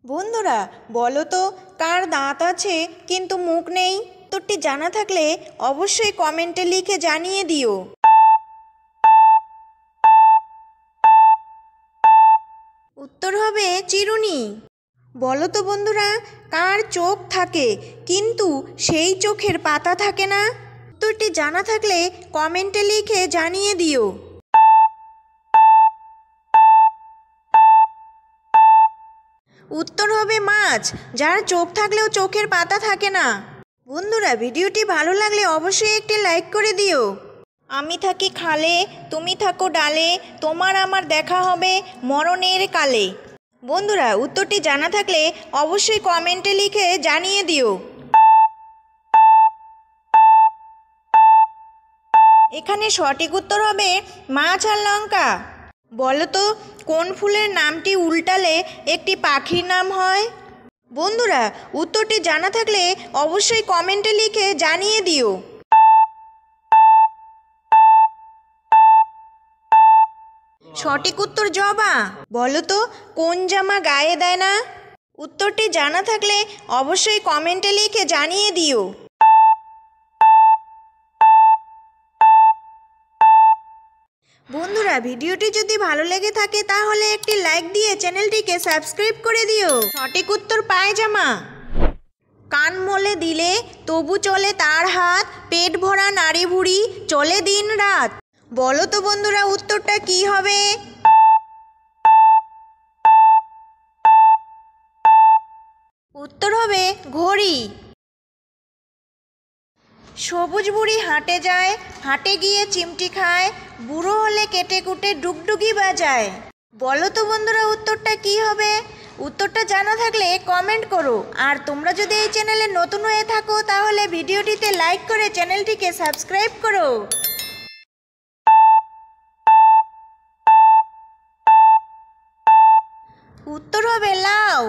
বন্ধুরা বলো তো, কার দাঁত আছে কিন্তু মুখ নেই? উত্তরটি জানা থাকলে অবশ্যই কমেন্টে লিখে জানিয়ে দিও। উত্তর হবে চিরুনি। বলো তো বন্ধুরা, কার চোখ থাকে কিন্তু সেই চোখের পাতা থাকে না? উত্তরটি জানা থাকলে কমেন্টে লিখে জানিয়ে দিও। উত্তর হবে মাছ, যার চোখ থাকলেও চোখের পাতা থাকে না। বন্ধুরা ভিডিওটি ভালো লাগলে অবশ্যই একটি লাইক করে দিও। আমি থাকি খালে, তুমি থাকো ডালে, তোমার আমার দেখা হবে মরণের কালে। বন্ধুরা উত্তরটি জানা থাকলে অবশ্যই কমেন্টে লিখে জানিয়ে দিও। এখানে সঠিক উত্তর হবে মাছ আর লঙ্কা। বলো তো, কোন ফুলের নামটি উল্টালে একটি পাখির নাম হয়? বন্ধুরা উত্তরটি জানা থাকলে অবশ্যই কমেন্টে লিখে জানিয়ে দিও। সঠিক উত্তর জবা। বলো তো, কোন জামা গায়ে দেয় না? উত্তরটি জানা থাকলে অবশ্যই কমেন্টে লিখে জানিয়ে দিও। বন্ধুরা ভিডিওটি যদি ভালো লেগে থাকে তাহলে একটি লাইক দিয়ে চ্যানেলটিকে সাবস্ক্রাইব করে দিও। সঠিক উত্তর পায়জামা। কান মলে দিলে তবু চলে তার হাত, পেট ভরা নাড়ি ভুড়ি চলে দিন রাত। বলো তো বন্ধুরা উত্তরটা কি হবে? উত্তর হবে ঘড়ি। সবুজ বুড়ি হাটে যায়, হাটে গিয়ে চিমটি খায়, বুড়ো হলে কেটে কুটে ডুগডুগি বাজায়। বলো তো বন্ধুরা উত্তরটা কি হবে? উত্তরটা জানা থাকলে কমেন্ট করো। আর তোমরা যদি এই চ্যানেলে নতুন হয়ে থাকো তাহলে ভিডিওটিতে লাইক করে চ্যানেলটিকে সাবস্ক্রাইব করো। উত্তর হবে লাউ।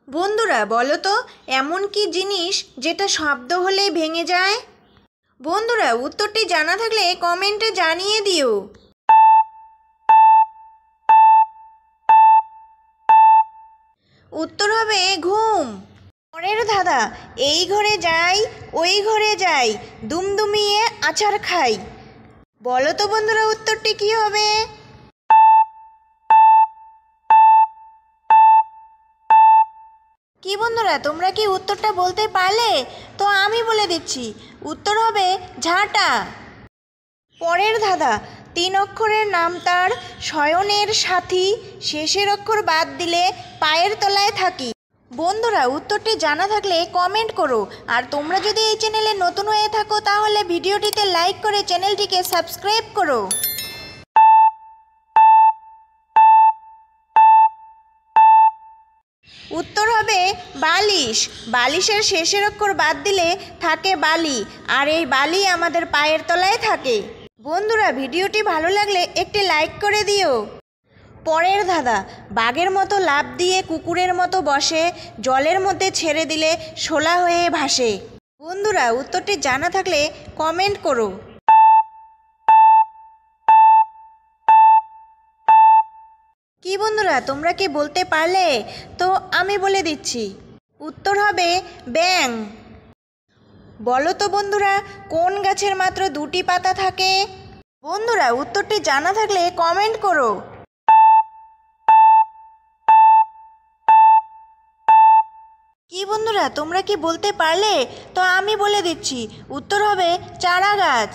বন্ধুরা বলো তো, এমন কি জিনিস যেটা শব্দ হলেই ভেঙে যায়? বন্ধুরা উত্তরটি জানা থাকলে কমেন্টে জানিয়ে দিও। উত্তর হবে ঘুম। পরের ধাঁধা, এই ঘরে যাই ওই ঘরে যাই, দুমদুমিয়ে আচার খাই। বলো তো বন্ধুরা উত্তরটি কি হবে? কি বন্ধুরা তোমরা কি উত্তরটা বলতে পারলে? তো আমি বলে দিচ্ছি, উত্তর হবে ঝাঁটা। পরের ধাঁধা, 3 অক্ষরের নাম তার, শয়নের সাথী, শেষের অক্ষর বাদ দিলে পায়ের তলায় থাকি। বন্ধুরা উত্তরটি জানা থাকলে কমেন্ট করো। আর তোমরা যদি এই চ্যানেলে নতুন হয়ে থাকো তাহলে ভিডিওটিতে লাইক করে চ্যানেলটিকে সাবস্ক্রাইব করো। উত্তর হবে বালিশ। বালিশের শেষের অক্ষর বাদ দিলে থাকে বালি, আর এই বালি আমাদের পায়ের তলায় থাকে। বন্ধুরা ভিডিওটি ভালো লাগলে একটি লাইক করে দিও। পরের ধাঁধা, বাঘের মতো লাফ দিয়ে কুকুরের মতো বসে, জলের মধ্যে ছেড়ে দিলে শোলা হয়ে ভাসে। বন্ধুরা উত্তরটি জানা থাকলে কমেন্ট করো। কি বন্ধুরা তোমরা কি বলতে পারলে? তো আমি বলে দিচ্ছি, উত্তর হবে ব্যাঙ। বলো তো বন্ধুরা, কোন গাছের মাত্র 2টি পাতা থাকে? বন্ধুরা উত্তরটি জানা থাকলে কমেন্ট করো। কি বন্ধুরা তোমরা কি বলতে পারলে? তো আমি বলে দিচ্ছি, উত্তর হবে চারা গাছ।